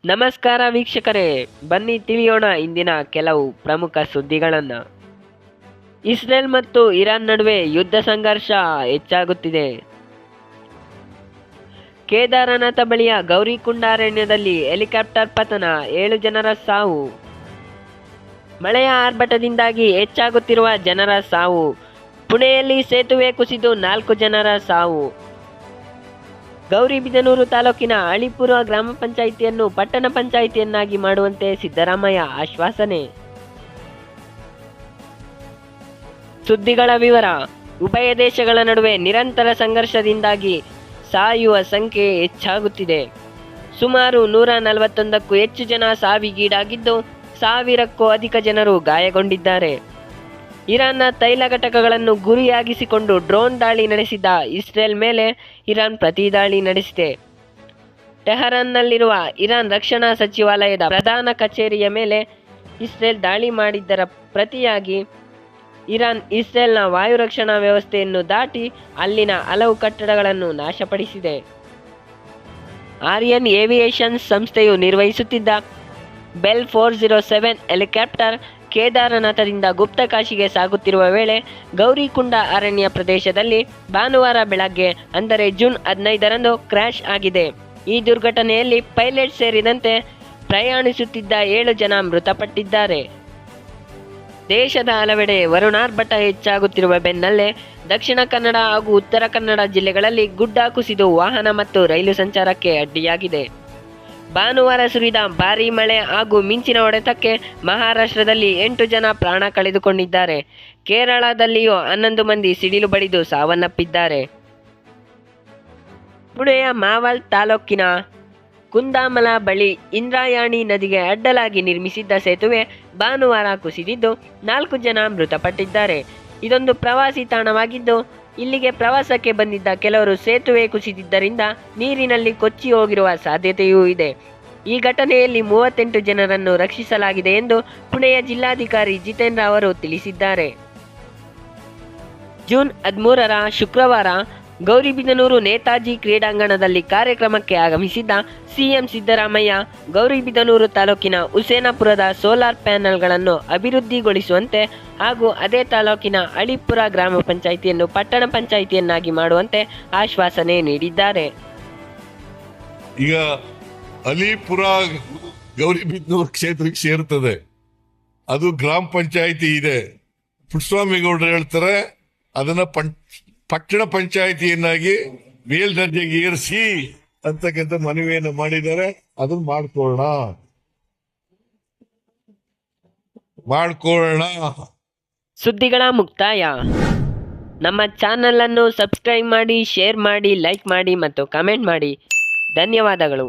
ನಮಸ್ಕಾರ ವೀಕ್ಷಕರೇ, ಬನ್ನಿ ತಿಳಿಯೋಣ ಇಂದಿನ ಕೆಲವು ಪ್ರಮುಖ ಸುದ್ದಿಗಳನ್ನು. ಇಸ್ರೇಲ್ ಮತ್ತು ಇರಾನ್ ನಡುವೆ ಯುದ್ಧ ಸಂಘರ್ಷ ಹೆಚ್ಚಾಗುತ್ತಿದೆ. ಕೇದಾರನಾಥ ಬಳಿಯ ಗೌರಿಕುಂಡ ಅರಣ್ಯದಲ್ಲಿ ಹೆಲಿಕಾಪ್ಟರ್ ಪತನ, 7 ಜನರ ಸಾವು. ಮಳೆಯ ಆರ್ಭಟದಿಂದಾಗಿ ಹೆಚ್ಚಾಗುತ್ತಿರುವ ಜನರ ಸಾವು. ಪುಣೆಯಲ್ಲಿ ಸೇತುವೆ ಕುಸಿದು 4 ಜನರ ಸಾವು. ಗೌರಿಬಿದನೂರು ತಾಲೂಕಿನ ಅಳಿಪುರ ಗ್ರಾಮ ಪಂಚಾಯಿತಿಯನ್ನು ಪಟ್ಟಣ ಪಂಚಾಯಿತಿಯನ್ನಾಗಿ ಮಾಡುವಂತೆ ಸಿದ್ದರಾಮಯ್ಯ ಆಶ್ವಾಸನೆ. ಸುದ್ದಿಗಳ ವಿವರ. ಉಭಯ ದೇಶಗಳ ನಡುವೆ ನಿರಂತರ ಸಂಘರ್ಷದಿಂದಾಗಿ ಸಾಯುವ ಸಂಖ್ಯೆ ಹೆಚ್ಚಾಗುತ್ತಿದೆ. ಸುಮಾರು 141ಕ್ಕೂ ಹೆಚ್ಚು ಜನ ಸಾವಿಗೀಡಾಗಿದ್ದು, 1000ಕ್ಕೂ ಅಧಿಕ ಜನರು ಗಾಯಗೊಂಡಿದ್ದಾರೆ. ಇರಾನ್ನ ತೈಲ ಘಟಕಗಳನ್ನು ಗುರಿಯಾಗಿಸಿಕೊಂಡು ಡ್ರೋನ್ ದಾಳಿ ನಡೆಸಿದ ಇಸ್ರೇಲ್ ಮೇಲೆ ಇರಾನ್ ಪ್ರತಿ ದಾಳಿ ನಡೆಸಿದೆ. ಟೆಹರಾನ್ನಲ್ಲಿರುವ ಇರಾನ್ ರಕ್ಷಣಾ ಸಚಿವಾಲಯದ ಪ್ರಧಾನ ಕಚೇರಿಯ ಮೇಲೆ ಇಸ್ರೇಲ್ ದಾಳಿ ಮಾಡಿದ್ದರ ಪ್ರತಿಯಾಗಿ ಇರಾನ್ ಇಸ್ರೇಲ್ನ ವಾಯು ರಕ್ಷಣಾ ವ್ಯವಸ್ಥೆಯನ್ನು ದಾಟಿ ಅಲ್ಲಿನ ಹಲವು ಕಟ್ಟಡಗಳನ್ನು ನಾಶಪಡಿಸಿದೆ. ಆರ್ಯನ್ ಏವಿಯೇಷನ್ ಸಂಸ್ಥೆಯು ನಿರ್ವಹಿಸುತ್ತಿದ್ದ ಬೆಲ್ 407 ಹೆಲಿಕಾಪ್ಟರ್ ಕೇದಾರನಾಥದಿಂದ ಗುಪ್ತಕಾಶಿಗೆ ಸಾಗುತ್ತಿರುವ ವೇಳೆ ಗೌರಿಕುಂಡ ಅರಣ್ಯ ಪ್ರದೇಶದಲ್ಲಿ ಭಾನುವಾರ ಬೆಳಗ್ಗೆ ಅಂದರೆ ಜೂನ್ 15ರಂದು ಕ್ರ್ಯಾಶ್ ಆಗಿದೆ. ಈ ದುರ್ಘಟನೆಯಲ್ಲಿ ಪೈಲಟ್ ಸೇರಿದಂತೆ ಪ್ರಯಾಣಿಸುತ್ತಿದ್ದ 7 ಜನ ಮೃತಪಟ್ಟಿದ್ದಾರೆ. ದೇಶದ ಹಲವೆಡೆ ವರುಣಾರ್ಭಟ ಹೆಚ್ಚಾಗುತ್ತಿರುವ ಬೆನ್ನಲ್ಲೇ ದಕ್ಷಿಣ ಕನ್ನಡ ಹಾಗೂ ಉತ್ತರ ಕನ್ನಡ ಜಿಲ್ಲೆಗಳಲ್ಲಿ ಗುಡ್ಡ ಕುಸಿದು ವಾಹನ ಮತ್ತು ರೈಲು ಸಂಚಾರಕ್ಕೆ ಅಡ್ಡಿಯಾಗಿದೆ. ಭಾನುವಾರ ಸುರಿದ ಭಾರೀ ಮಳೆ ಹಾಗೂ ಮಿಂಚಿನ ಹೊಡೆತಕ್ಕೆ ಮಹಾರಾಷ್ಟ್ರದಲ್ಲಿ 8 ಜನ ಪ್ರಾಣ ಕಳೆದುಕೊಂಡಿದ್ದಾರೆ. ಕೇರಳದಲ್ಲಿಯೂ 11 ಮಂದಿ ಸಿಡಿಲು ಬಡಿದು ಸಾವನ್ನಪ್ಪಿದ್ದಾರೆ. ಪುಣೆಯ ಮಾವಲ್ ತಾಲೂಕಿನ ಕುಂದಾಮಲ ಬಳಿ ಇಂದ್ರಾಯಣಿ ನದಿಗೆ ಅಡ್ಡಲಾಗಿ ನಿರ್ಮಿಸಿದ್ದ ಸೇತುವೆ ಭಾನುವಾರ ಕುಸಿದಿದ್ದು 4 ಜನ ಮೃತಪಟ್ಟಿದ್ದಾರೆ. ಇದೊಂದು ಪ್ರವಾಸಿ ತಾಣವಾಗಿದ್ದು, ಇಲ್ಲಿಗೆ ಪ್ರವಾಸಕ್ಕೆ ಬಂದಿದ್ದ ಕೆಲವರು ಸೇತುವೆ ಕುಸಿದಿದ್ದರಿಂದ ನೀರಿನಲ್ಲಿ ಕೊಚ್ಚಿ ಹೋಗಿರುವ ಸಾಧ್ಯತೆಯೂ ಇದೆ. ಈ ಘಟನೆಯಲ್ಲಿ 38 ಜನರನ್ನು ರಕ್ಷಿಸಲಾಗಿದೆ ಎಂದು ಪುಣೆಯ ಜಿಲ್ಲಾಧಿಕಾರಿ ಜಿತೇಂದ್ರ ಅವರು ತಿಳಿಸಿದ್ದಾರೆ. ಜೂನ್ 13ರ ಶುಕ್ರವಾರ ಗೌರಿಬಿದನೂರು ನೇತಾಜಿ ಕ್ರೀಡಾಂಗಣದಲ್ಲಿ ಕಾರ್ಯಕ್ರಮಕ್ಕೆ ಆಗಮಿಸಿದ್ದ ಸಿಎಂ ಸಿದ್ದರಾಮಯ್ಯ ಗೌರಿಬಿದನೂರು ತಾಲೂಕಿನ ಹುಸೇನಪುರದ ಸೋಲಾರ್ ಪ್ಯಾನೆಲ್ಗಳನ್ನು ಅಭಿವೃದ್ಧಿಗೊಳಿಸುವಂತೆ ಹಾಗೂ ಅದೇ ತಾಲೂಕಿನ ಅಳಿಪುರ ಗ್ರಾಮ ಪಂಚಾಯಿತಿಯನ್ನು ಪಟ್ಟಣ ಪಂಚಾಯಿತಿಯನ್ನಾಗಿ ಮಾಡುವಂತೆ ಆಶ್ವಾಸನೆ ನೀಡಿದ್ದಾರೆ. ಈಗ ಅಲಿಪುರ ಗೌರಿಬಿದನೂರು ಕ್ಷೇತ್ರಕ್ಕೆ ಸೇರ್ತದೆ, ಅದು ಗ್ರಾಮ ಪಂಚಾಯಿತಿ ಇದೆ. ಪುಟ್ಟಸ್ವಾಮಿಗೌಡರು ಹೇಳ್ತಾರೆ ಅದನ್ನ ಪಟ್ಟಣ ಪಂಚಾಯಿತಿಯನ್ನಾಗಿ ಮೇಲ್ದರ್ಜೆಗೆ ಏರಿಸಿ ಅಂತಕ್ಕಂಥ ಮನವಿಯನ್ನು ಮಾಡಿದ್ದಾರೆ. ಅದನ್ನ ಮಾಡ್ಕೊಳ್ಳೋಣ. ಸುದ್ದಿಗಳ ಮುಕ್ತಾಯ. ನಮ್ಮ ಚಾನಲ್ ಅನ್ನು ಸಬ್ಸ್ಕ್ರೈಬ್ ಮಾಡಿ, ಶೇರ್ ಮಾಡಿ, ಲೈಕ್ ಮಾಡಿ ಮತ್ತು ಕಮೆಂಟ್ ಮಾಡಿ. ಧನ್ಯವಾದಗಳು.